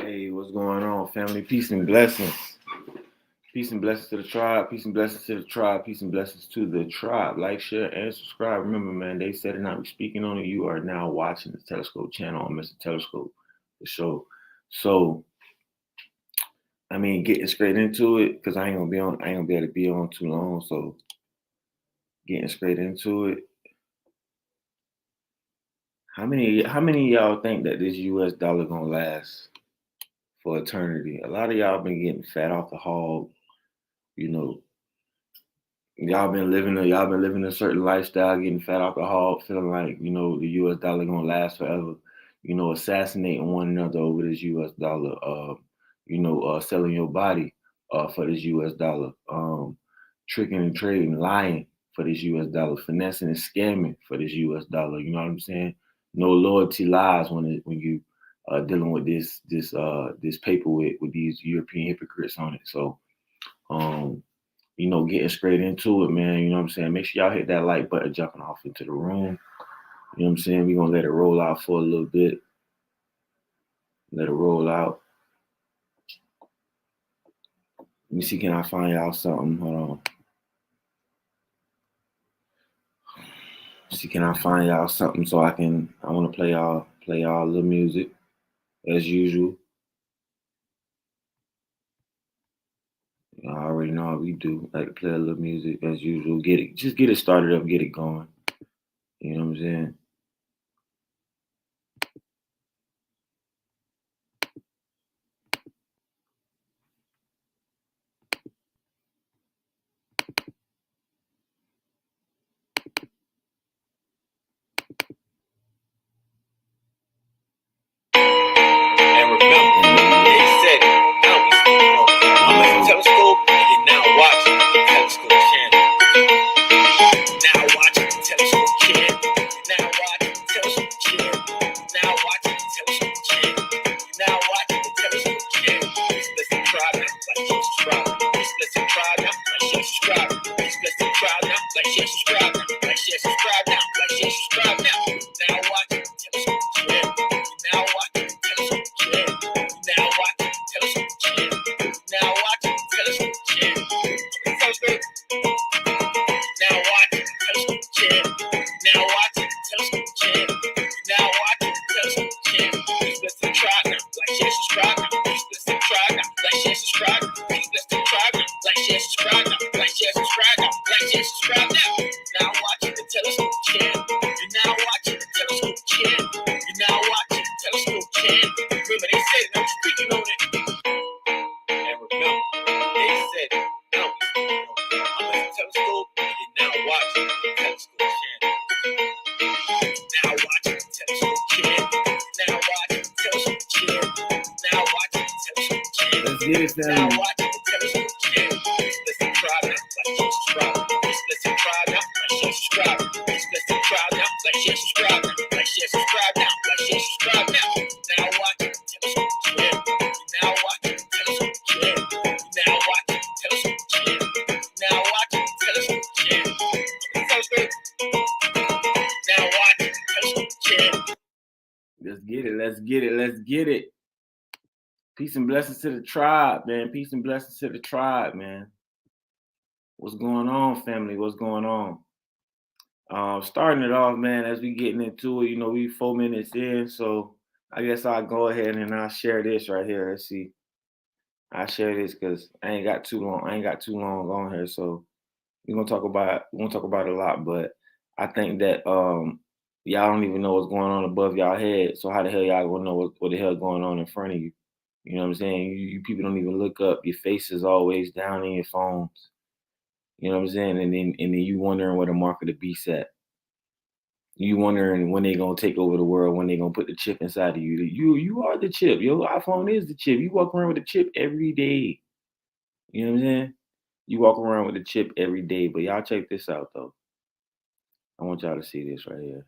Hey, what's going on, family? Peace and blessings. Peace and blessings to the tribe. Peace and blessings to the tribe. Peace and blessings to the tribe. Like, share, and subscribe. Remember, man, they said it, not we speaking on it. You are now watching the Telescope channel on Mr. Telescope, the show. So, getting straight into it, because I ain't gonna be able to be on too long. So, getting straight into it. How many of y'all think that this US dollar gonna last for eternity? A lot of y'all been getting fat off the hog, you know. Y'all been living a certain lifestyle, getting fat off the hog, feeling like, the US dollar gonna last forever, assassinating one another over this US dollar, selling your body for this US dollar, tricking and trading, lying for this US dollar, finessing and scamming for this US dollar, you know what I'm saying? No loyalty lies when you dealing with this paper with these European hypocrites on it. So getting straight into it, man. You know what I'm saying? Make sure y'all hit that like button, jumping off into the room. You know what I'm saying? We're going to let it roll out for a little bit. Let it roll out. Let me see, can I find y'all something? Hold on. See, can I find y'all something so I want to play y'all a little music as usual. I already know how we do. Like to play a little music as usual. Just get it started up, get it going. You know what I'm saying? And remember, they said, now we speaking on Mr. Telescope, and you're now watching the Telescope channel. Now watching the Telescope channel. Now watching the Telescope channel. Now watching the Telescope channel. Now watching the Telescope channel. Please listen, try now, like, share, subscribe. Please listen, try now, like, share, subscribe. Please listen, try now, like, share, subscribe. Like, share, subscribe now, like, share, subscribe now. Now watching the Telescope channel. Now watching the Telescope channel. Now watching the Telescope channel. Now watching the Telescope channel. Now watching the Telescope channel. Now watching the Telescope channel. Now watching the Telescope channel. Please listen, try now, like, share, subscribe now. Please listen, try now, like, share, subscribe now. Please listen, try now, like, share, subscribe now. Like, share, subscribe now. Like, share, subscribe now. Now watching the Telescope channel. You're now watching the Telescope channel. You're now watching the Telescope channel. Remember, they said it, I'm speaking on it. And remember, they said it, now we speaking on it. I'm Mr. Telescope, and you're now watching the Telescope channel. Now watching the Telescope channel. Now watching the Telescope channel. Now watching the Telescope channel. Let's get it, family. Now watching the Telescope channel. Please listen, try now, like, share, subscribe. Please listen, try now, like, share, subscribe. Please listen, try now, like, share, subscribe. Like, share, subscribe now, like, share, subscribe now. Now watching the Telescope channel. Now watching the Telescope channel. Now watching the Telescope channel. Now watching the Telescope channel. Now watching the Telescope channel. Let's get it. Let's get it. Let's get it. Peace and blessings to the tribe, man. Peace and blessings to the tribe, man. What's going on, family? What's going on? Starting it off, man, as we getting into it, we 4 minutes in, so I guess I'll go ahead and I'll share this right here. Let's see. I'll share this because I ain't got too long on here, so we're gonna talk about it a lot, but I think that y'all don't even know what's going on above y'all head. So how the hell y'all gonna know what the hell going on in front of you? You know what I'm saying? You people don't even look up. Your face is always down in your phones. You know what I'm saying? And then you wondering where the mark of the beast at. You wondering when they gonna take over the world, when they gonna put the chip inside of you. You are the chip. Your iPhone is the chip. You walk around with a chip every day. You know what I'm saying? You walk around with a chip every day. But y'all check this out though. I want y'all to see this right here.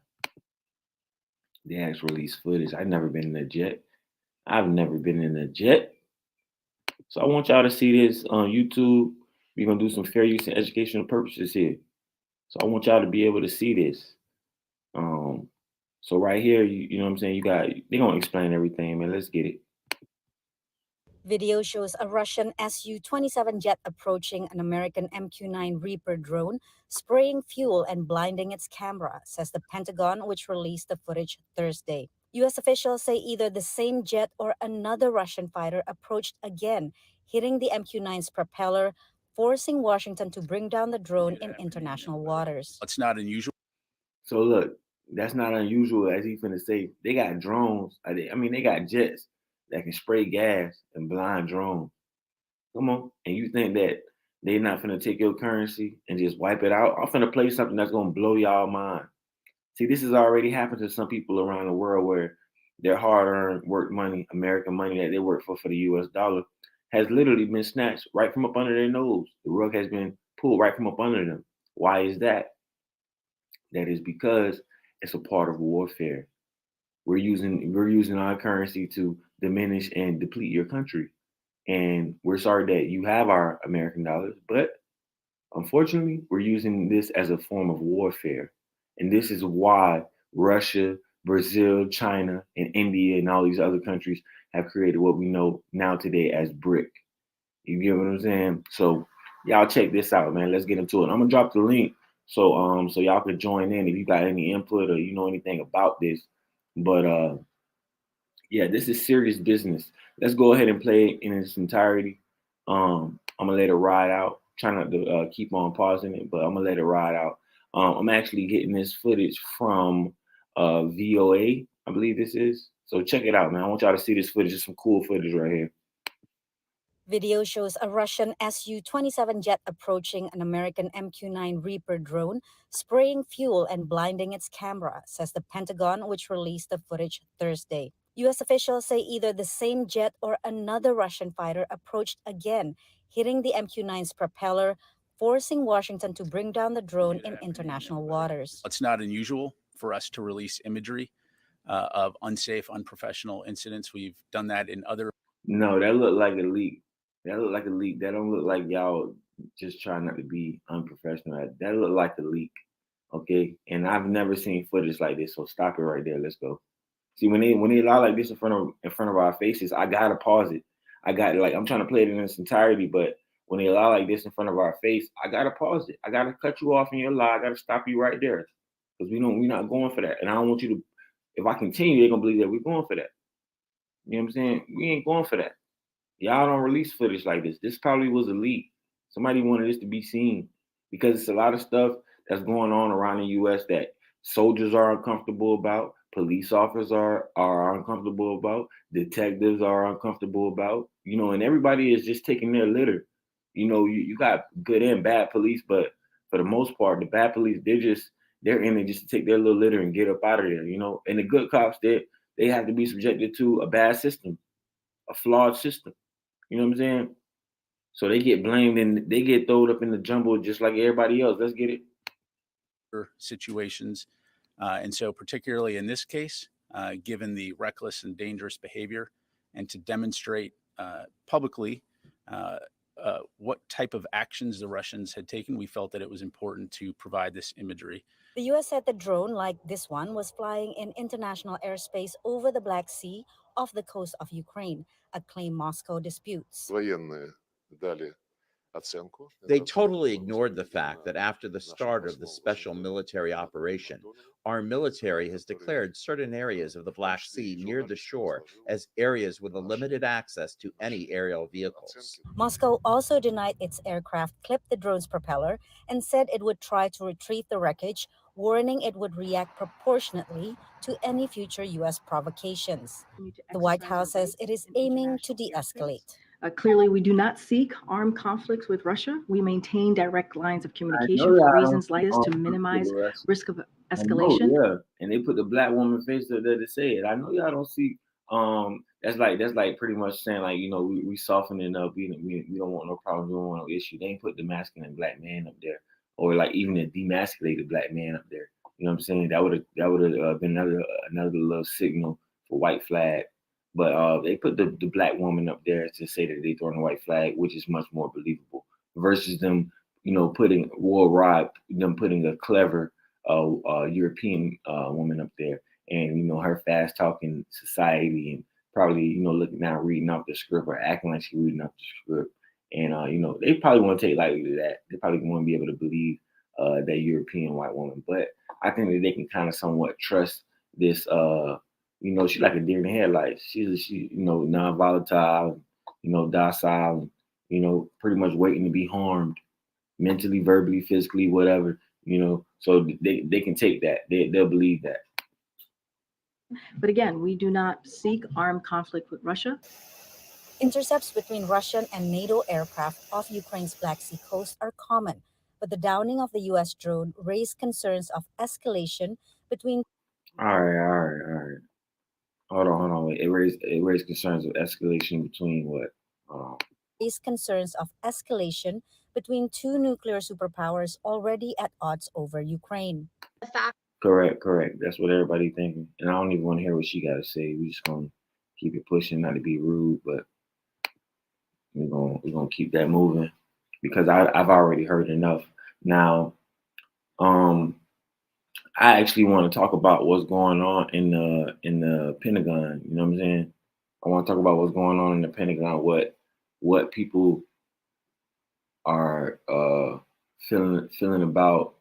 The actual release footage. I've never been in a jet. So I want y'all to see this on YouTube. We're gonna do some fair use and educational purposes here. So I want y'all to be able to see this. So right here, you know what I'm saying? They're gonna explain everything, man. Let's get it. Video shows a Russian Su-27 jet approaching an American MQ-9 Reaper drone, spraying fuel and blinding its camera, says the Pentagon, which released the footage Thursday. U.S. officials say either the same jet or another Russian fighter approached again, hitting the MQ-9's propeller, forcing Washington to bring down the drone in international waters. It's not unusual. So look, that's not unusual, as he's finna say. They got drones. They got jets that can spray gas and blind drones. Come on, and you think that they not finna take your currency and just wipe it out? I'm finna play something that's gonna blow y'all mind. See, this has already happened to some people around the world where their hard-earned work money, American money that they work for the U.S. dollar, has literally been snatched right from up under their nose. The rug has been pulled right from up under them. Why is that? That is because it's a part of warfare. We're using our currency to diminish and deplete your country. And we're sorry that you have our American dollars, but unfortunately, we're using this as a form of warfare. And this is why Russia, Brazil, China, and India, and all these other countries have created what we know now today as BRIC. You get what I'm saying? So y'all check this out, man. Let's get into it. I'm gonna drop the link so y'all can join in if you got any input or you know anything about this. But yeah, this is serious business. Let's go ahead and play it in its entirety. I'm gonna let it ride out. Try not to keep on pausing it, but I'm gonna let it ride out. I'm actually getting this footage from VOA, I believe this is. So check it out, man. I want y'all to see this footage. It's some cool footage right here. Video shows a Russian Su-27 jet approaching an American MQ-9 Reaper drone, spraying fuel and blinding its camera, says the Pentagon, which released the footage Thursday. U.S. officials say either the same jet or another Russian fighter approached again, hitting the MQ-9's propeller, forcing Washington to bring down the drone in international waters. It's not unusual for us to release imagery of unsafe, unprofessional incidents. We've done that in other. No, that looked like a leak. That looked like a leak. That don't look like y'all just trying not to be unprofessional. That looked like a leak. Okay. And I've never seen footage like this. So stop it right there. Let's go. See, when they allow like this in front of our faces, I gotta pause it. I'm trying to play it in its entirety, but when they allow like this in front of our face, I gotta pause it. I gotta cut you off in your lie. I gotta stop you right there. Because we're not going for that. And I don't want you to, if I continue, they're gonna believe that we're going for that. You know what I'm saying? We ain't going for that. Y'all don't release footage like this. This probably was a leak. Somebody wanted this to be seen because it's a lot of stuff that's going on around the U.S. that soldiers are uncomfortable about, police officers are uncomfortable about, detectives are uncomfortable about, and everybody is just taking their litter. You got good and bad police, but for the most part, the bad police, they're in it just to take their little litter and get up out of there, And the good cops, they have to be subjected to a bad system, a flawed system. You know what I'm saying? So they get blamed and they get thrown up in the jumble just like everybody else. Let's get it. Situations. And so particularly in this case, given the reckless and dangerous behavior, and to demonstrate publicly what type of actions the Russians had taken, we felt that it was important to provide this imagery. The U.S. said the drone, like this one, was flying in international airspace over the Black Sea off the coast of Ukraine, a claim Moscow disputes. They totally ignored the fact that after the start of the special military operation, our military has declared certain areas of the Black Sea near the shore as areas with a limited access to any aerial vehicles. Moscow also denied its aircraft clipped the drone's propeller and said it would try to retrieve the wreckage, warning it would react proportionately to any future U.S. provocations. The White House says it is aiming to de-escalate. Clearly, we do not seek armed conflicts with Russia. We maintain direct lines of communication for reasons like this to minimize risk of escalation. Yeah, and they put the black woman face there to say it. I know y'all don't see. That's like pretty much saying like we softening up. We don't want no problems. We don't want no issue. They ain't put the masculine black man up there, or like even a demasculated black man up there. You know what I'm saying? That would have been another little signal for white flag. But they put the black woman up there to say that they throwing a white flag, which is much more believable versus them, putting putting a clever European woman up there and, her fast talking society and probably, you know, looking down, reading off the script or acting like she's reading off the script. And, you know, they probably want to take lightly to that. They probably want to be able to believe that European white woman. But I think that they can kind of somewhat trust this, you know, she's like a deer in the headlights. She, you know, non-volatile, you know, docile, you know, pretty much waiting to be harmed mentally, verbally, physically, whatever, you know. So they can take that. They'll believe that. But again, we do not seek armed conflict with Russia. Intercepts between Russian and NATO aircraft off Ukraine's Black Sea coast are common, but the downing of the U.S. drone raised concerns of escalation between. All right. Hold on. Wait. It raised concerns of escalation between what? Raised concerns of escalation between two nuclear superpowers already at odds over Ukraine. Correct. That's what everybody thinking. And I don't even want to hear what she got to say. We just gonna keep it pushing, not to be rude, but we're gonna keep that moving because I've already heard enough. Now, I actually want to talk about what's going on in the Pentagon. You know what I'm saying? I want to talk about what's going on in the Pentagon. What people are feeling about,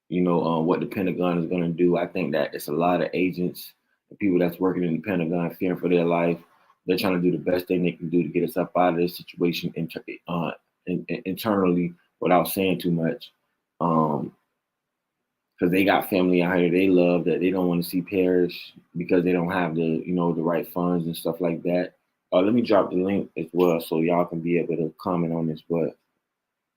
you know, what the Pentagon is going to do. I think that it's a lot of agents and people that's working in the Pentagon fearing for their life. They're trying to do the best thing they can do to get us up out of this situation internally without saying too much. Because they got family out here they love that they don't want to see perish because they don't have the, you know, the right funds and stuff like that. Let me drop the link as well so y'all can be able to comment on this. But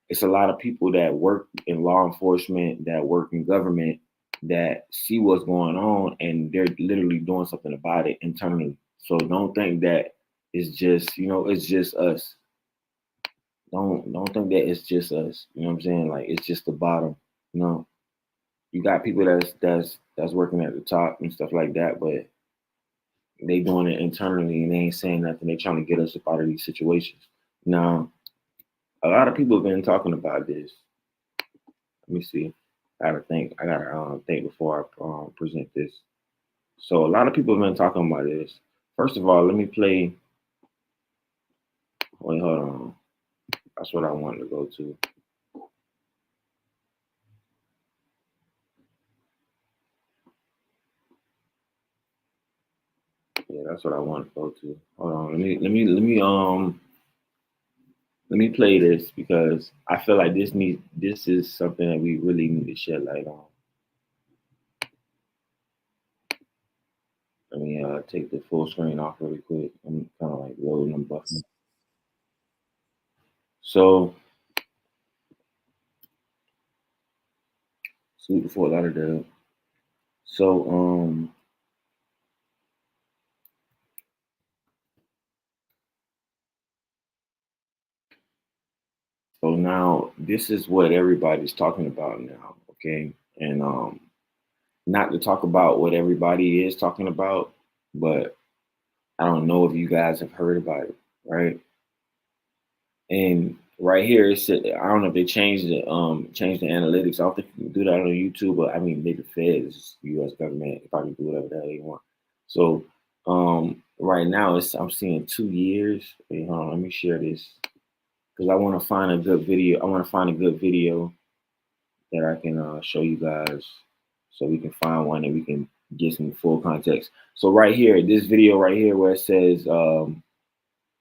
it's a lot of people that work in law enforcement, that work in government, that see what's going on, and they're literally doing something about it internally. So don't think that it's just, you know, it's just us. Don't think that it's just us. You know what I'm saying? Like it's just the bottom. You know, you got people that's working at the top and stuff like that, but they doing it internally and they ain't saying nothing. They trying to get us up out of these situations. Now, a lot of people have been talking about this. Let me see. I gotta think before I present this. So a lot of people have been talking about this. First of all, let me play. Wait, hold on. That's what I wanted to go to. Yeah, that's what I want to go to. Hold on. Let me play this because I feel like this is something that we really need to shed light on. Let me take the full screen off really quick. I'm kind of like loading and buffing. So, sweet before Lauderdale. So, so now this is what everybody's talking about now, okay? And not to talk about what everybody is talking about, but I don't know if you guys have heard about it, right? And right here, it said, I don't know if they changed the analytics. I don't think you can do that on YouTube, but I mean, they the feds, U.S. government, they probably do whatever the hell they want. So right now, I'm seeing 2 years. Wait, hold on, let me share this because I want to find a good video. I want to find a good video that I can show you guys, so we can find one and we can get some full context. So right here, this video right here where it says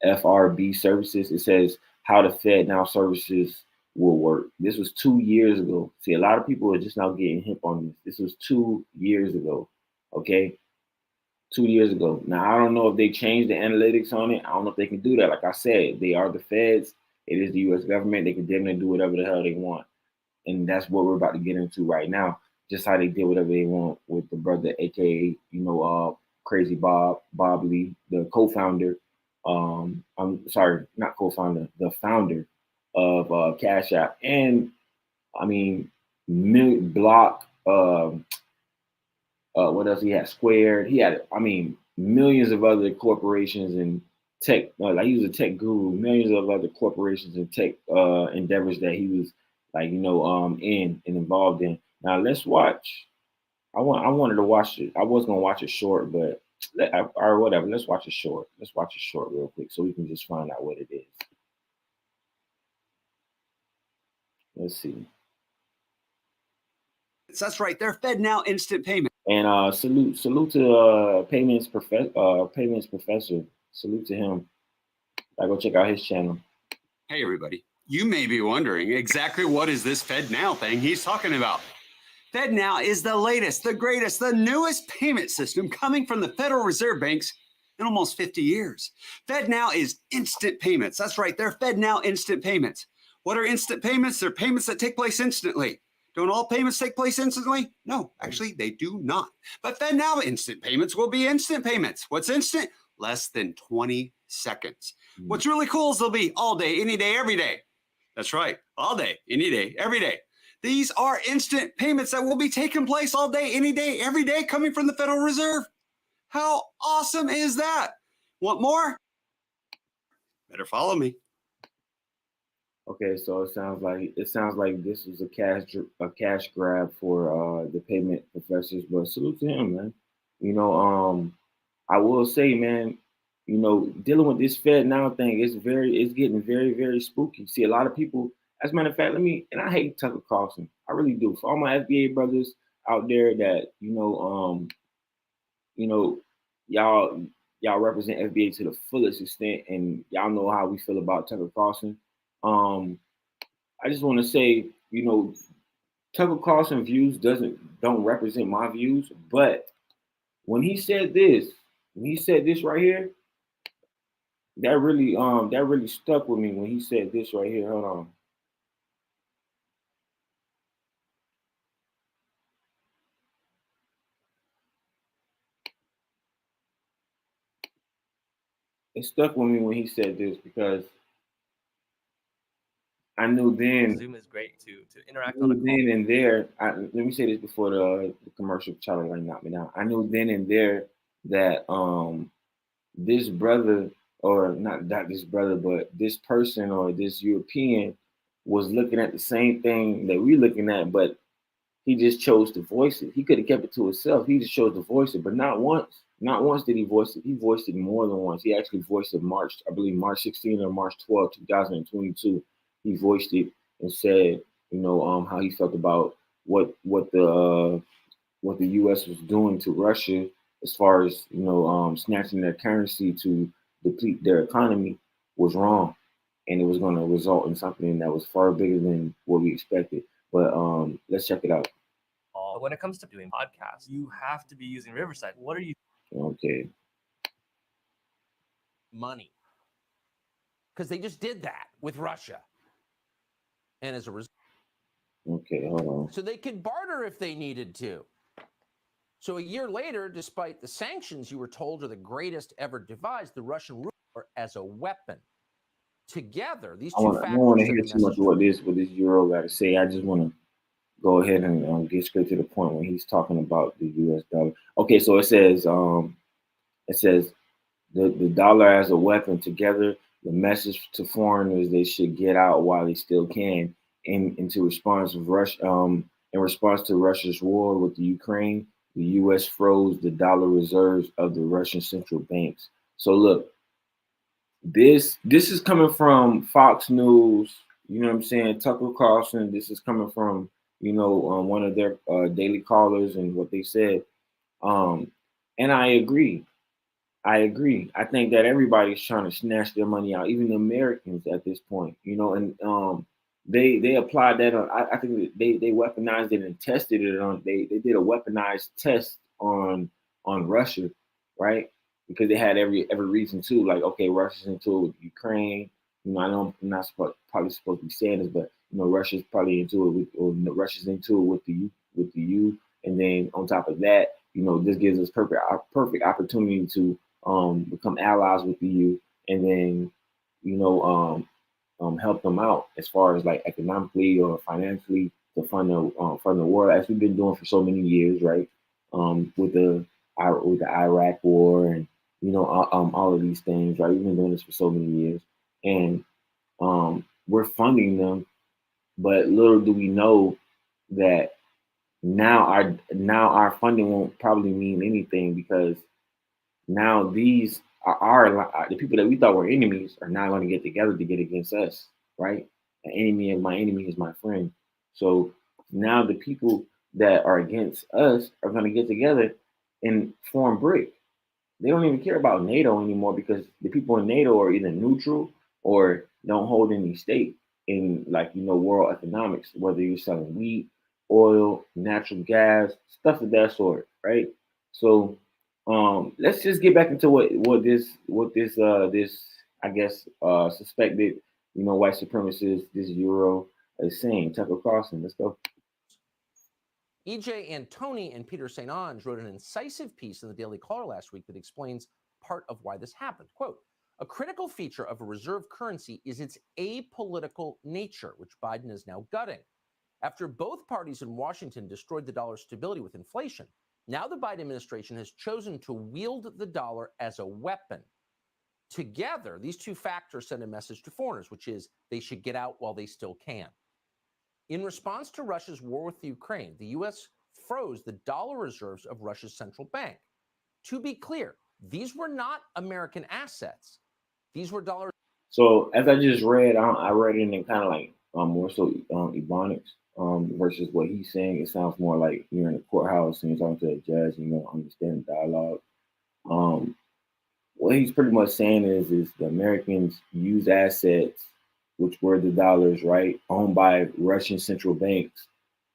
FRB services, it says how the Fed now services will work. This was 2 years ago. See, a lot of people are just now getting hip on this. This was 2 years ago. Okay. 2 years ago. Now, I don't know if they changed the analytics on it. I don't know if they can do that. Like I said, they are the feds. It is the U.S. government. They can definitely do whatever the hell they want. And that's what we're about to get into right now. Just how they did whatever they want with the brother, aka, you know, Crazy Bob Lee, the co-founder. I'm sorry, not co-founder, the founder of Cash App, and I mean, Block. What else he had? Squared. He had, I mean, millions of other corporations and tech. Like he was a tech guru. Millions of other corporations and tech endeavors that he was like, you know, in and involved in. Now let's watch. I wanted to watch it. I was gonna watch it short, but or whatever. Let's watch a short. Let's watch a short real quick so we can just find out what it is. Let's see. That's right. They're FedNow instant payment. And salute to payments professor. Salute to him. I go check out his channel. Hey everybody. You may be wondering exactly what is this FedNow thing he's talking about. FedNow is the latest, the greatest, the newest payment system coming from the Federal Reserve banks in almost 50 years. FedNow is instant payments. That's right. They're FedNow instant payments. What are instant payments? They're payments that take place instantly. Don't all payments take place instantly? No, actually, they do not. But FedNow instant payments will be instant payments. What's instant? Less than 20 seconds. What's really cool is they'll be all day, any day, every day. That's right. All day, any day, every day. These are instant payments that will be taking place all day, any day, every day, coming from the Federal Reserve. How awesome is that? Want more? Better follow me. Okay, so it sounds like this is a cash grab for the payment professors, but salute to him, man. I will say, man, dealing with this Fed now thing it's getting very, very spooky. See, a lot of people, as a matter of fact, and I hate Tucker Carlson. I really do. For all my FBA brothers out there that, y'all represent FBA to the fullest extent, and y'all know how we feel about Tucker Carlson. I just want to say, Tucker Carlson views don't represent my views, but when he said this right here, that really stuck with me when he said this right here. Hold on. It stuck with me when he said this because I knew then. Zoom is great to interact on a call. Then and there, let me say this before the commercial Charlie like knocked me down. I knew then and there that this brother, or not this brother, but this person or this European was looking at the same thing that we're looking at, but he just chose to voice it. He could have kept it to himself. He just chose to voice it, but not once. Not once did he voice it. He voiced it more than once. He actually voiced it March 16 or March 12, 2022. He voiced it and said, how he felt about what the U.S. was doing to Russia as far as snatching their currency to deplete their economy was wrong, and it was going to result in something that was far bigger than what we expected. But let's check it out. But when it comes to doing podcasts, you have to be using Riverside. What are you? Okay. Money, because they just did that with Russia, and as a result, okay, hold on. so they could barter if they needed to. So a year later, despite the sanctions you were told are the greatest ever devised, the Russian ruler as a weapon. Together, these two factors. I don't want to hear too much what this Euro got to say. I just want to go ahead and get straight to the point when he's talking about the U.S. dollar. Okay, so it says the dollar as a weapon. Together, the message to foreigners they should get out while they still can. In response to Russia's war with the Ukraine, the U.S. froze the dollar reserves of the Russian central banks. So look, this is coming from Fox News. You know what I'm saying? Tucker Carlson. This is coming from one of their daily callers and what they said. And I agree. I think that everybody's trying to snatch their money out, even the Americans at this point. And they applied that on. I think they weaponized it and tested it on. They did a weaponized test on Russia, right? Because they had every reason to. Like, okay, Russia's into it with Ukraine. I know I'm not probably supposed to be saying this, but Russia's probably into it Russia's into it with the U. And then on top of that, this gives us perfect opportunity to become allies with the U, and then help them out as far as like economically or financially to fund the war, as we've been doing for so many years, right? With the Iraq war and all of these things, right? We've been doing this for so many years, and we're funding them, but little do we know that now our funding won't probably mean anything, because now these are the people that we thought were enemies are now going to get together to get against us, right? An enemy of my enemy is my friend. So now the people that are against us are going to get together and form BRIC. They don't even care about NATO anymore because the people in NATO are either neutral or don't hold any stake in, like, world economics, whether you're selling wheat, oil, natural gas, stuff of that sort, right? So let's just get back into what this I guess suspected white supremacist, this Euro, is saying. Tucker Carlson, let's go. E.J. Antoni and Peter St. Onge wrote an incisive piece in the Daily Caller last week that explains part of why this happened. Quote, a critical feature of a reserve currency is its apolitical nature, which Biden is now gutting. After both parties in Washington destroyed the dollar's stability with inflation, now the Biden administration has chosen to wield the dollar as a weapon. Together, these two factors send a message to foreigners, which is they should get out while they still can. In response to Russia's war with Ukraine, the U.S. froze the dollar reserves of Russia's central bank. To be clear, these were not American assets. These were dollars. So as I just read, I read it in kind of like more so Ebonics versus what he's saying. It sounds more like you're in a courthouse and you're talking to a judge and you don't understand the dialogue. What he's pretty much saying is the Americans use assets, which were the dollars, right, owned by Russian central banks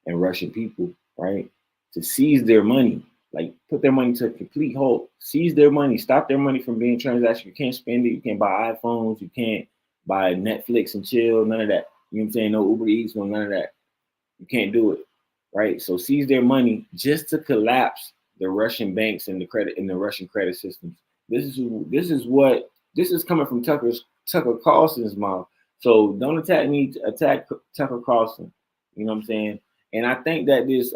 and Russian people, right, to seize their money, like put their money to a complete halt, seize their money, stop their money from being transactional. You can't spend it. You can't buy iPhones. You can't buy Netflix and chill. None of that. You know what I'm saying? No Uber Eats, no none of that. You can't do it, right? So seize their money just to collapse the Russian banks and the Russian credit systems. This is coming from Tucker Carlson's mouth. So don't attack me. Attack Tucker Carlson. You know what I'm saying? And I think that this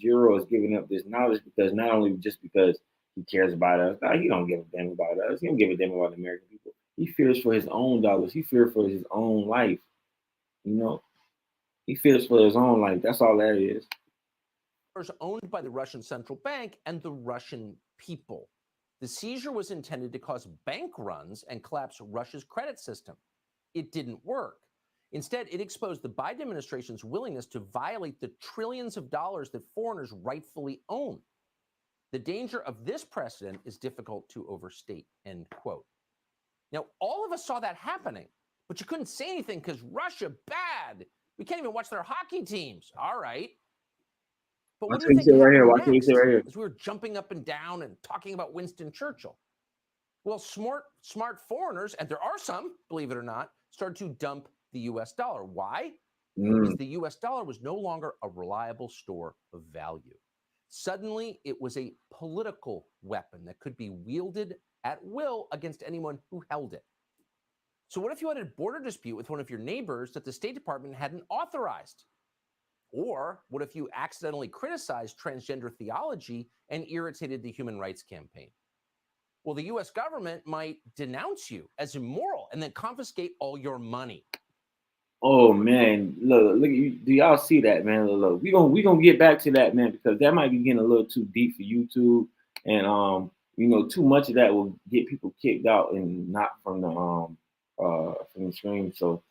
Euro is giving up this knowledge because not only just because he cares about us. No, he don't give a damn about us. He don't give a damn about the American people. He fears for his own dollars. He fears for his own life. You know, he fears for his own life. That's all that is. Owned by the Russian central bank and the Russian people. The seizure was intended to cause bank runs and collapse Russia's credit system. It didn't work. Instead, it exposed the Biden administration's willingness to violate the trillions of dollars that foreigners rightfully own. The danger of this precedent is difficult to overstate, end quote. Now, all of us saw that happening, but you couldn't say anything because Russia, bad. We can't even watch their hockey teams. All right. But what do you think happened next? As we were jumping up and down and talking about Winston Churchill. Well, smart foreigners, and there are some, believe it or not, started to dump the U.S. dollar. Why? Because the U.S. dollar was no longer a reliable store of value. Suddenly, it was a political weapon that could be wielded at will against anyone who held it. So what if you had a border dispute with one of your neighbors that the State Department hadn't authorized? Or what if you accidentally criticized transgender theology and irritated the Human Rights Campaign? Well, the U.S. government might denounce you as immoral and then confiscate all your money. Oh man, look, do y'all see that, man? Look, we gonna get back to that, man, because that might be getting a little too deep for YouTube, and too much of that will get people kicked out and not from the stream. So,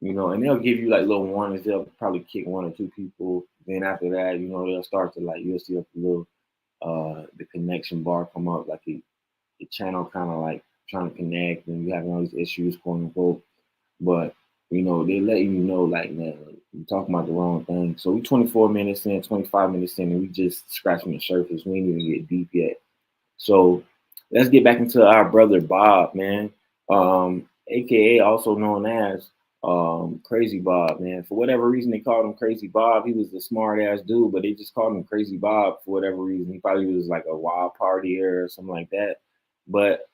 and they'll give you like little warnings. They'll probably kick one or two people. Then after that, they'll start to you'll see a little the connection bar come up, like the channel kind of like trying to connect, and you having all these issues, quote unquote. But they let you know, like, man, you're talking about the wrong thing. So we 24 minutes in, 25 minutes in, and we just scratching the surface. We ain't even get deep yet. So let's get back into our brother Bob, man. AKA also known as Crazy Bob, man. For whatever reason they called him Crazy Bob. He was a smart ass dude, but they just called him Crazy Bob for whatever reason. He probably was like a wild partier or something like that. But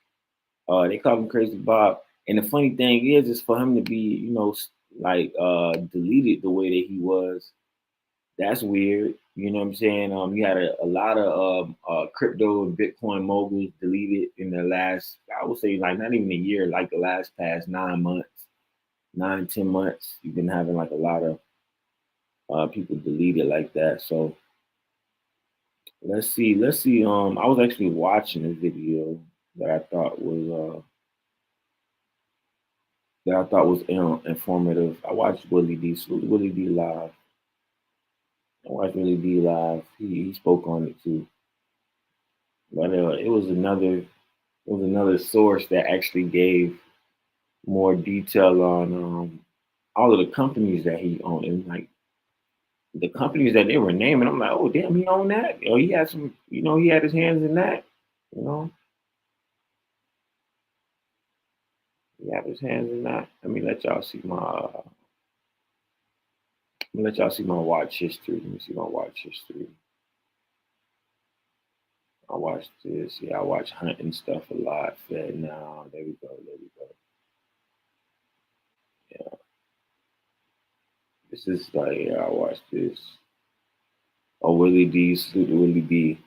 they called him Crazy Bob. And the funny thing is for him to be, deleted the way that he was. That's weird. You know what I'm saying? You had a lot of crypto and Bitcoin moguls deleted in the last, I would say, like not even a year, like the last past 9 months, 10 months. You've been having like a lot of people deleted like that. So Let's see. I was actually watching a video that I thought was informative. I watched Willie D. Willie D live. I watched Willie D live. He spoke on it too. But it was another source that actually gave more detail on all of the companies that he owned, and like the companies that they were naming. I'm like, oh damn, he owned that. Or he had some, he had his hands in that. You know, he had his hands in that. Let me let y'all see my watch history. Let me see my watch history. I watch this. Yeah, I watch hunting stuff a lot. Fed now. There we go. There we go. Yeah. This is like, yeah, I watch this. Oh, Willie D. Salute to Willie D.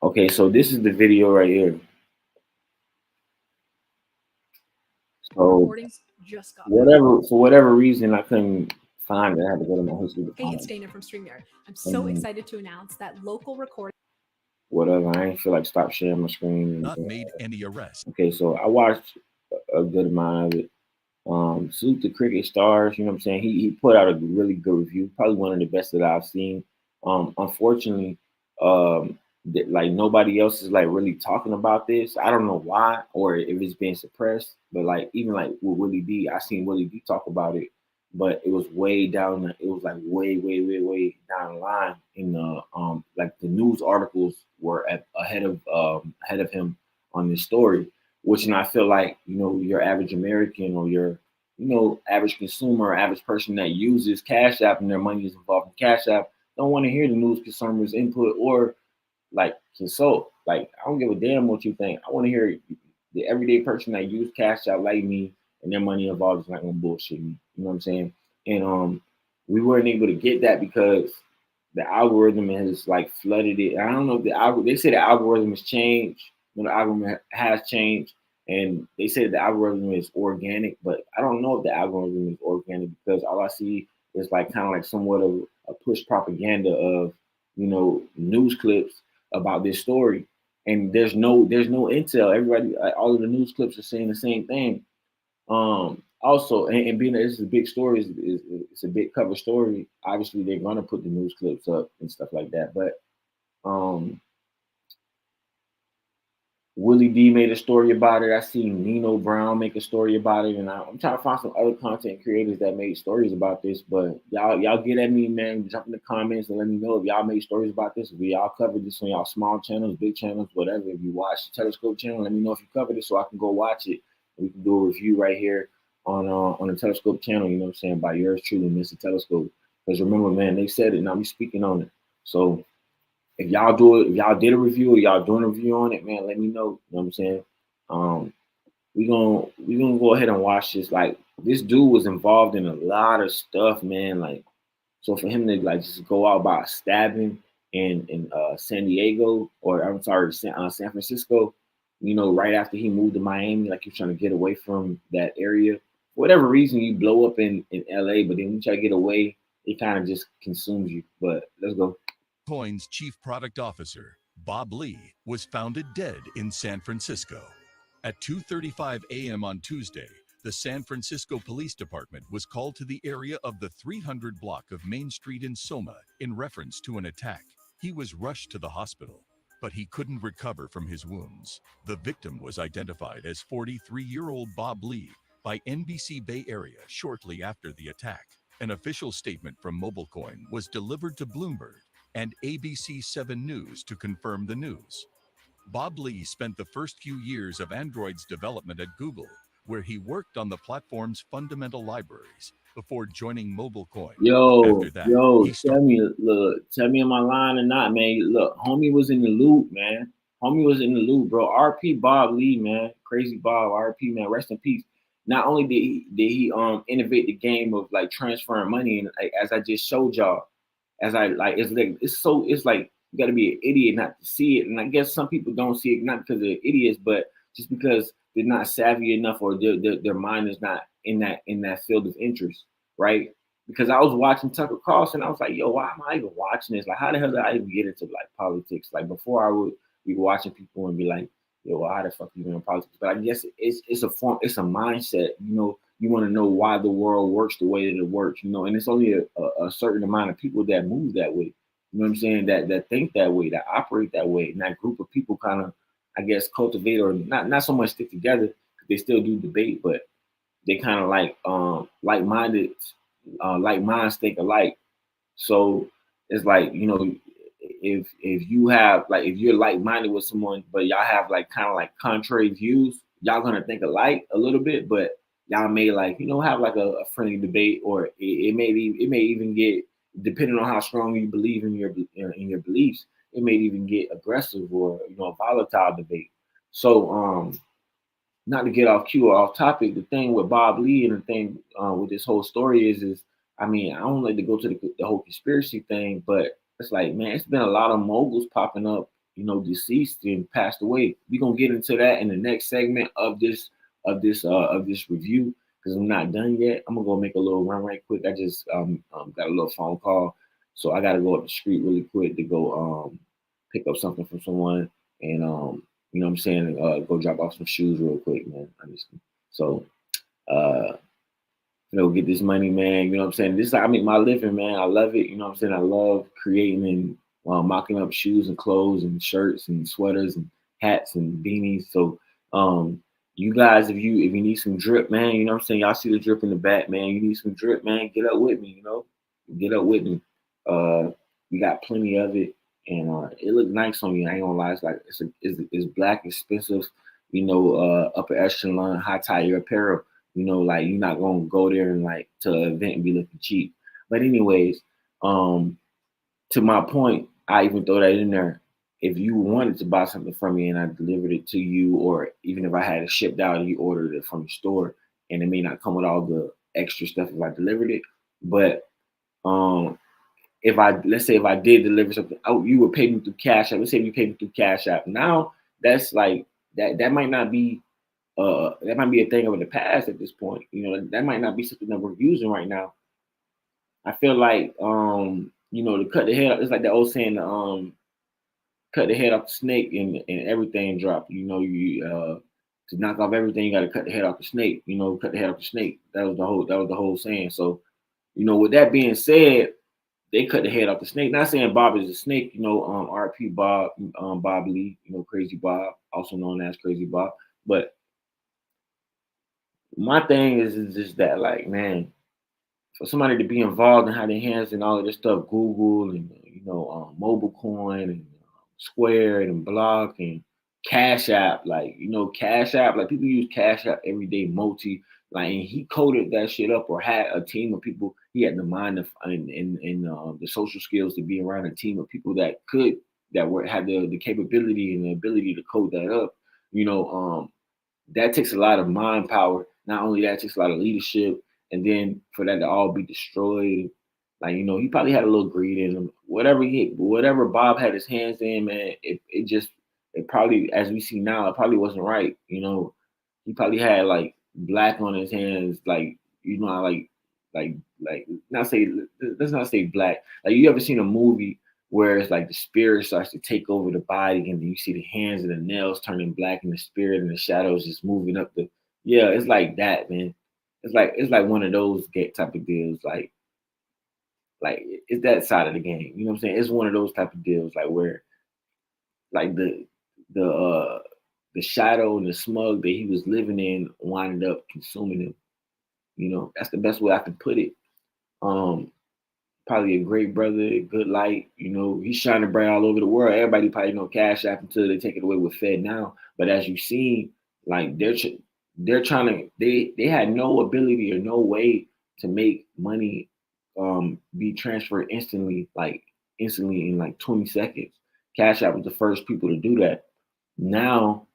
Okay, so this is the video right here. So just got for whatever reason, I couldn't find it. I had to go to my history to Hey, find it's it. Dana from StreamYard. I'm so excited to announce that local recording. Whatever. I ain't feel like stop sharing my screen. Not made any arrests. Okay, so I watched a good amount of it. Salute to Cricket Stars, you know what I'm saying? He put out a really good review, probably one of the best that I've seen. Unfortunately, like nobody else is like really talking about this. I don't know why or if it's being suppressed, but like even like with Willie D, I seen Willie D talk about it, but it was way down. It was like way down the line in the like the news articles were ahead of him on this story, which and I feel like your average American or your average consumer or average person that uses Cash App and their money is involved in Cash App don't want to hear the news consumers input or like consult. Like I don't give a damn what you think. I want to hear the everyday person that use Cash App like me and their money involved is not gonna bullshit me. You know what I'm saying? And we weren't able to get that because the algorithm has like flooded it. I don't know if they say the algorithm has changed. The algorithm has changed, and they say the algorithm is organic, but I don't know if the algorithm is organic because all I see is like kind of like somewhat of a push propaganda of news clips about this story, and there's no intel. Everybody, all of the news clips are saying the same thing. Also, and being that this is a big story, it's a big cover story. Obviously, they're gonna put the news clips up and stuff like that. But Willie D made a story about it. I seen Nino Brown make a story about it, and I'm trying to find some other content creators that made stories about this. But y'all get at me, man. Jump in the comments and let me know if y'all made stories about this. If y'all covered this on y'all small channels, big channels, whatever. If you watch the Telescope channel, let me know if you covered it so I can go watch it. We can do a review right here on the Telescope channel. You know what I'm saying? By yours truly, Mr. Telescope. Because remember, man, they said it. Now we speaking on it. So if y'all do it, if y'all did a review or y'all doing a review on it, man, let me know. You know what I'm saying? We gonna go ahead and watch this. Like this dude was involved in a lot of stuff, man. Like so for him to like just go out by stabbing in San Diego or I'm sorry, San Francisco, right after he moved to Miami, like he's trying to get away from that area. For whatever reason, you blow up in LA, but then when you try to get away, it kind of just consumes you. But let's go. Coin's chief product officer, Bob Lee, was founded dead in San Francisco. At 2:35 a.m. on Tuesday, the San Francisco Police Department was called to the area of the 300 block of Main Street in Soma in reference to an attack. He was rushed to the hospital, but he couldn't recover from his wounds. The victim was identified as 43-year-old Bob Lee by NBC Bay Area shortly after the attack. An official statement from MobileCoin was delivered to Bloomberg and ABC 7 News to confirm the news. Bob Lee spent the first few years of Android's development at Google, where he worked on the platform's fundamental libraries before joining MobileCoin. After that, tell me am I lying or not, man? Look, homie was in the loop, man. Homie was in the loop, bro. RP Bob Lee, man. Crazy Bob, RP, man. Rest in peace. Not only did he innovate the game of like transferring money, and like, as I just showed y'all, as I like it's like you got to be an idiot not to see it, and I guess some people don't see it not because they're idiots, but just because they're not savvy enough or their mind is not in that field of interest, right? because I was watching Tucker Carlson. I was like, yo, why am I even watching this? Like, how the hell did I even get into like politics? Like before I would be watching people and be like, yo, how the fuck you in politics? But I guess it's a form, it's a mindset. You know, you want to know why the world works the way that it works. You know, and it's only a certain amount of people that move that way. You know what I'm saying? That think that way, that operate that way. And that group of people kind of, I guess, cultivate or not so much stick together. They still do debate, but they kind of like-minded, like minds think alike. So it's like, you know, if you have like if you're like-minded with someone, but y'all have like kind of like contrary views, y'all gonna think alike a little bit, but y'all may like, you know, have like a friendly debate, or it may even get, depending on how strong you believe in your beliefs, it may even get aggressive or, you know, a volatile debate. So not to get off cue or off topic, the thing with Bob Lee and the thing with this whole story is I mean, I don't like to go to the whole conspiracy thing, but it's like, man, it's been a lot of moguls popping up, you know, deceased and passed away. We're gonna get into that in the next segment of this review, because I'm not done yet. I'm gonna go make a little run right quick. I just got a little phone call, so I gotta go up the street really quick to go pick up something from someone, and you know what I'm saying, go drop off some shoes real quick, man. So uh you know, get this money, man. You know what I'm saying? This is how I make my living, man. I love it. You know what I'm saying? I love creating and mocking up shoes and clothes and shirts and sweaters and hats and beanies. So you guys, if you need some drip, man, you know what I'm saying? Y'all see the drip in the back, man. You need some drip, man. Get up with me, you know. Get up with me. We got plenty of it, and it look nice on you. I ain't gonna lie. It's like it's black, expensive, you know, upper echelon, high tire apparel. You know, like you're not gonna go there and like to an event and be looking cheap. But anyways, to my point, I even throw that in there. If you wanted to buy something from me and I delivered it to you, or even if I had it shipped out and you ordered it from the store, and it may not come with all the extra stuff if I delivered it, but if I, let's say if I did deliver something, oh, you would pay me through Cash App. Let's say you pay me through Cash App. Now that's like that might not be that might be a thing of the past at this point. You know, that might not be something that we're using right now. I feel like you know, to cut the head, it's like the old saying, cut the head off the snake and everything drop. You know, you to knock off everything, you gotta cut the head off the snake, you know, cut the head off the snake. That was the whole saying. So, you know, with that being said, they cut the head off the snake. Not saying Bob is a snake, you know, RP Bob, Bob Lee, you know, Crazy Bob, also known as Crazy Bob. But my thing is just that, like, man, for somebody to be involved and have their hands in all of this stuff, Google and, you know, mobile coin and Square and Block and Cash App, like, you know, Cash App, like people use Cash App every day, like, and he coded that shit up or had a team of people. He had the mind of and the social skills to be around a team of people had the capability and the ability to code that up. You know, that takes a lot of mind power. Not only that, it takes a lot of leadership, and then for that to all be destroyed, like, you know, he probably had a little greed in him. Whatever Bob had his hands in, man, it probably, as we see now, it probably wasn't right. You know, he probably had like black on his hands, like, you know, like not say, let's not say black. Like, you ever seen a movie where it's like the spirit starts to take over the body, and then you see the hands and the nails turning black, and the spirit and the shadows just moving up the. Yeah, it's like that, man. It's like one of those type of deals, like it's that side of the game. You know what I'm saying? It's one of those type of deals, like where like the uh the shadow and the smug that he was living in winded up consuming him. You know, that's the best way I can put it. Um, Probably a great brother, good light. You know, he's shining bright all over the world. Everybody probably know Cash App until they take it away with Fed now. But as you see, like they're trying to they had no ability or no way to make money be transferred instantly in like 20 seconds. Cash App was the first people to do that. Now,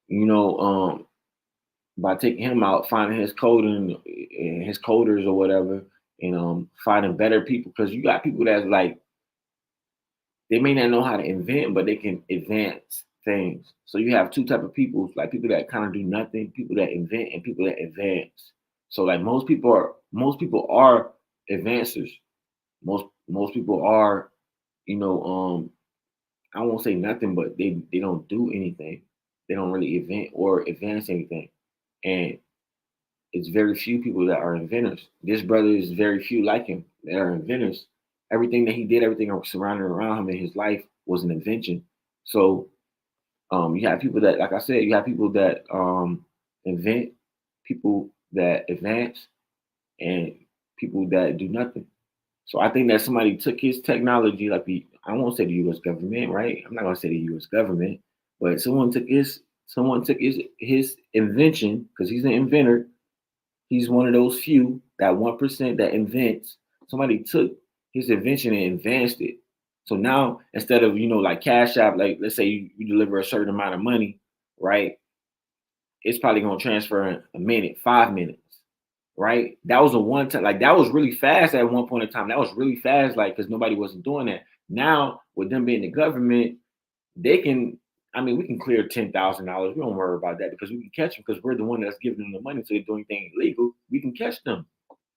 you know, by taking him out, finding his coding and his coders or whatever, and finding better people, because you got people that's like, they may not know how to invent, but they can advance things. So you have two type of people, like people that kind of do nothing, people that invent, and people that advance. So like most people are advancers. Most people are, I won't say nothing, but they don't do anything. They don't really invent or advance anything. And it's very few people that are inventors. This brother is very few like him that are inventors. Everything that he did, everything surrounding around him in his life was an invention. So you have people that, like I said, you have people that invent, people that advance, and people that do nothing. So I think that somebody took his technology, like I won't say the U.S. government, right? I'm not gonna say the U.S. government, but someone took his invention because he's an inventor. He's one of those few, that 1% that invents. Somebody took his invention and advanced it. So now instead of like Cash App, like let's say you deliver a certain amount of money, right? It's probably gonna transfer in a minute, 5 minutes, right? That was a one time, like that was really fast at one point in time. That was really fast, like because nobody wasn't doing that. Now with them being the government, they can. I mean, we can clear $10,000. We don't worry about that because we can catch them because we're the one that's giving them the money. So they do anything illegal, we can catch them.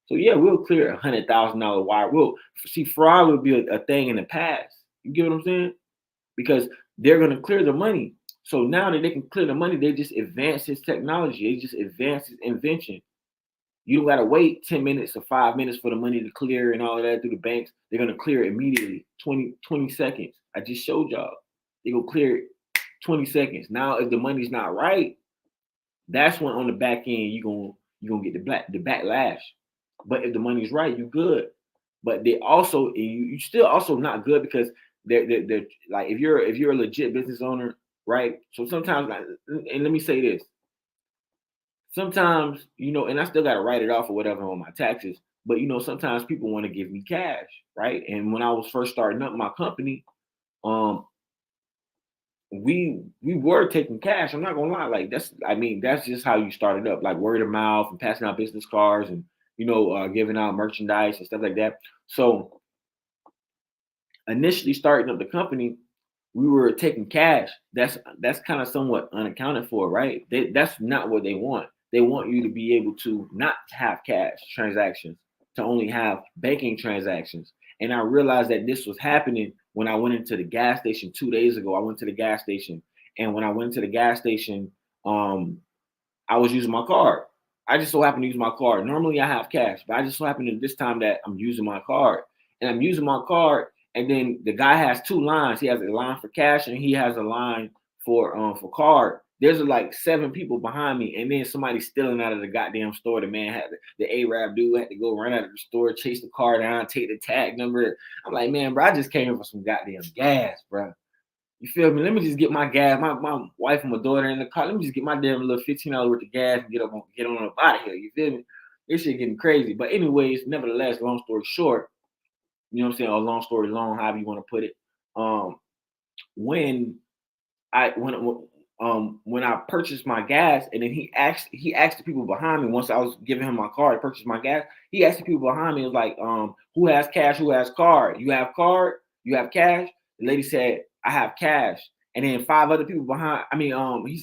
So yeah, we'll clear $100,000 wire. We'll see fraud would be a thing in the past. You get what I'm saying? Because they're gonna clear the money. So now that they can clear the money, they just advance his technology. They just advance his invention. You don't gotta wait 10 minutes or 5 minutes for the money to clear and all of that through the banks. They're gonna clear it immediately. 20 seconds. I just showed y'all. They go clear it 20 seconds. Now, if the money's not right, that's when on the back end you're gonna get the backlash. But if the money's right, you good. But they also you still also not good because they're like if you're a legit business owner, right? So sometimes like, and let me say this. Sometimes, and I still gotta write it off or whatever on my taxes, but sometimes people want to give me cash, right? And when I was first starting up my company, we were taking cash. I'm not gonna lie, like that's just how you started up, like word of mouth and passing out business cards and giving out merchandise and stuff like that. So initially starting up the company, we were taking cash. That's kind of somewhat unaccounted for, right? That's not what they want. They want you to be able to not have cash transactions, to only have banking transactions. And I realized that this was happening when I went into the gas station 2 days ago. I went to the gas station, and when I went to the gas station, I was using my card. I just so happened to use my card. Normally I have cash, but I just so happened to this time that I'm using my card. And I'm using my card, and then the guy has two lines. He has a line for cash and he has a line for card. There's like 7 people behind me, and then somebody stealing out of the goddamn store. The man had the Arab dude had to go run out of the store, chase the car down, take the tag number. I'm like, man, bro, I just came here for some goddamn gas, bro. You feel me? Let me just get my gas, my wife and my daughter in the car. Let me just get my damn little $15 worth of gas and get on up out of here. You feel me? This shit getting crazy. But anyways, nevertheless, long story short, you know what I'm saying? Or long story long, however you want to put it. When I purchased my gas, and then he asked the people behind me once I was giving him my card to purchase my gas. He asked the people behind me, it was like, who has cash, who has card? You have card? You have cash? The lady said, I have cash. And then 5 other people behind,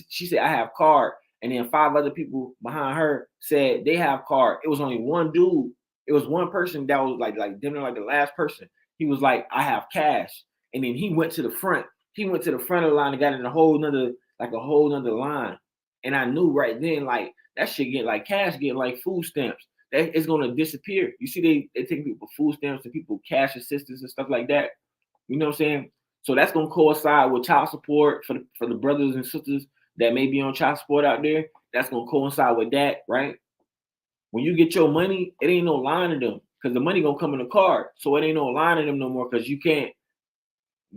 she said, I have card. And then 5 other people behind her said they have card. It was only one dude. It was one person that was like damn near like the last person. He was like, I have cash. And then he went to the front. He went to the front of the line and got in a whole nother line. And I knew right then, like, that shit getting like cash, getting like food stamps. That is gonna disappear. You see, they take people food stamps and people cash assistance and stuff like that. You know what I'm saying? So that's gonna coincide with child support for the brothers and sisters that may be on child support out there. That's gonna coincide with that, right? When you get your money, it ain't no line in them because the money gonna come in a card. So it ain't no line in them no more because you can't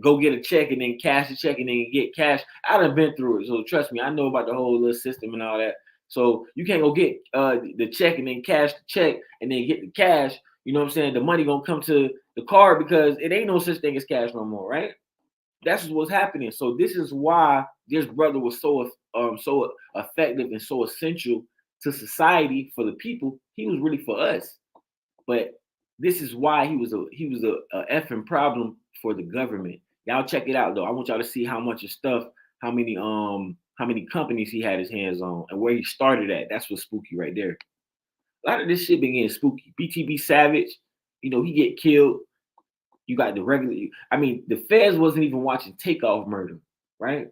go get a check and then cash the check and then get cash. I done been through it, so trust me, I know about the whole little system and all that. So you can't go get the check and then cash the check and then get the cash. You know what I'm saying? The money gonna come to the card because it ain't no such thing as cash no more, right? That's what's happening. So this is why this brother was so effective and so essential to society for the people. He was really for us, but this is why he was a effing problem for the government. Y'all check it out though. I want y'all to see how much of stuff, how many companies he had his hands on, and where he started at. That's what's spooky right there. A lot of this shit been getting spooky. BTB Savage, You know, he get killed. You got the regular. I mean, the feds wasn't even watching Takeoff murder, right?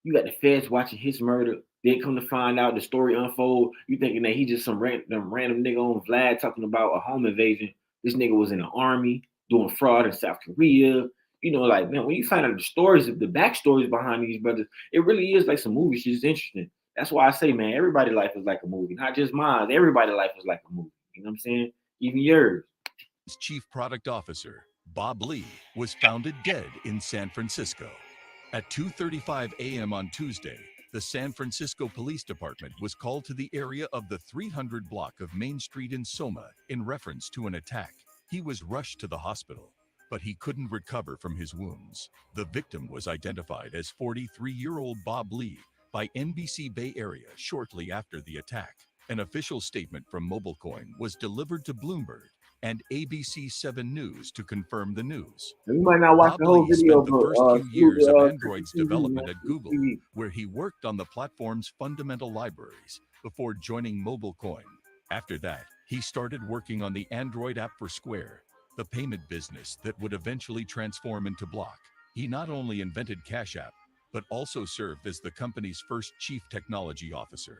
You got the feds watching his murder. They come to find out the story unfold. You thinking that he just some random nigga on Vlad talking about a home invasion. This nigga was in the army doing fraud in South Korea. You know, like, man, when you find out the stories, the backstories behind these brothers, it really is like some movies. Just interesting. That's why I say, man, everybody's life is like a movie, not just mine. Everybody's life is like a movie. You know what I'm saying? Even yours. Chief Product Officer, Bob Lee, was founded dead in San Francisco. At 2:35 a.m. on Tuesday, the San Francisco Police Department was called to the area of the 300 block of Main Street in Soma in reference to an attack. He was rushed to the hospital, but he couldn't recover from his wounds. The victim was identified as 43-year-old Bob Lee by NBC Bay Area shortly after the attack. An official statement from MobileCoin was delivered to Bloomberg and ABC 7 News to confirm the news. You might not watch Bob the whole Lee video, spent the first but few years of TV, Android's development at Google, where he worked on the platform's fundamental libraries before joining MobileCoin. After that, he started working on the Android app for Square, the payment business that would eventually transform into Block. He not only invented Cash App, but also served as the company's first chief technology officer.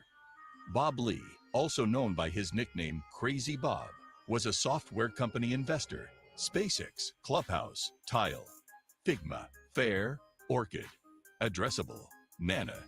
Bob Lee, also known by his nickname Crazy Bob, was a software company investor. SpaceX, Clubhouse, Tile, Figma, Fair, Orchid, Addressable, Nana,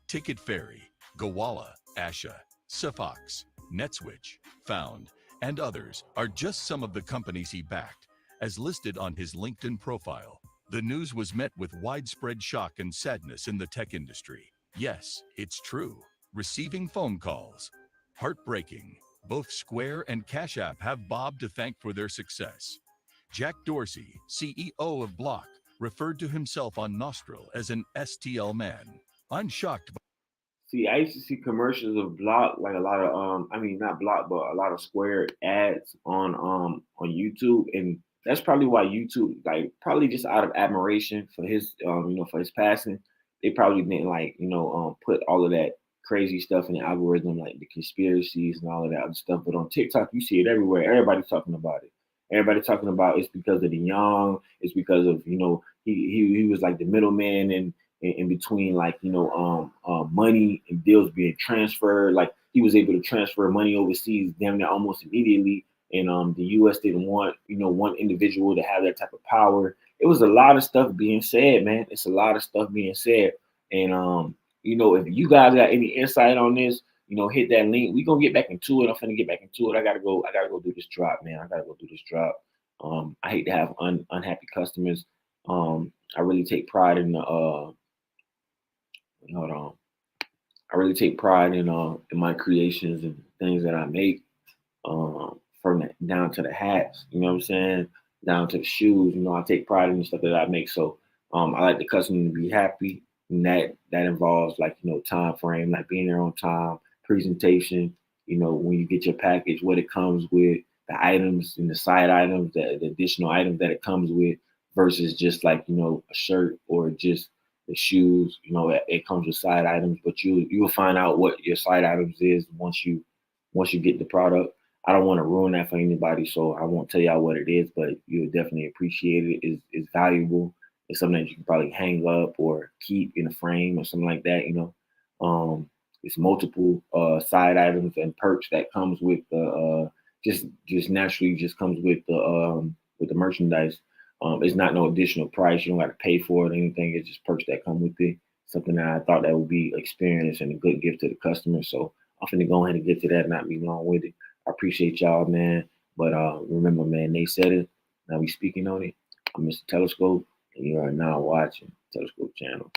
Ticket Ferry, Gowalla, Asha, Safox, NetSwitch, Found, and others are just some of the companies he backed, as listed on his LinkedIn profile. The news was met with widespread shock and sadness in the tech industry. Yes, it's true. Receiving phone calls. Heartbreaking. Both Square and Cash App have Bob to thank for their success. Jack Dorsey, CEO of Block, referred to himself on Nostril as an STL man. I'm shocked. See, I used to see commercials of Block, like a lot of I mean not Block, but a lot of Square ads on YouTube, and that's probably why YouTube, like, probably just out of admiration for his you know, for his passing, they probably didn't, like, you know, put all of that crazy stuff in the algorithm, like the conspiracies and all of that other stuff. But on TikTok, you see it everywhere. Everybody's talking about it. Everybody talking about it's because of the young. It's because of, you know, he was like the middleman and in between, like, you know, money and deals being transferred. Like, he was able to transfer money overseas damn near almost immediately. And the U.S. didn't want, you know, one individual to have that type of power. It was a lot of stuff being said, man. It's a lot of stuff being said. And you know, if you guys got any insight on this, you know, hit that link. We gonna get back into it. I'm finna get back into it. I gotta go do this drop, man. I gotta go do this drop. I hate to have unhappy customers. I really take pride in the hold on. I really take pride in my creations and things that I make, from the, down to the hats. You know what I'm saying? Down to the shoes. You know, I take pride in the stuff that I make. So I like the customer to be happy, and that involves, like, you know, time frame, like being there on time, presentation. You know, when you get your package, what it comes with, the items and the side items, the additional items that it comes with, versus just, like, you know, a shirt or just the shoes. You know, it comes with side items, but you will find out what your side items is once you get the product. I don't want to ruin that for anybody, so I won't tell y'all what it is, but you'll definitely appreciate it. It's valuable. It's something that you can probably hang up or keep in a frame or something like that. You know, it's multiple side items and perks that comes with the just naturally just comes with the merchandise. It's not no additional price. You don't got to pay for it or anything. It's just perks that come with it. Something that I thought that would be experience and a good gift to the customer. So I'm finna go ahead and get to that, not be long with it. I appreciate y'all, man. But remember, man, they said it. Now we speaking on it. I'm Mr. Telescope, and you are now watching Telescope Channel.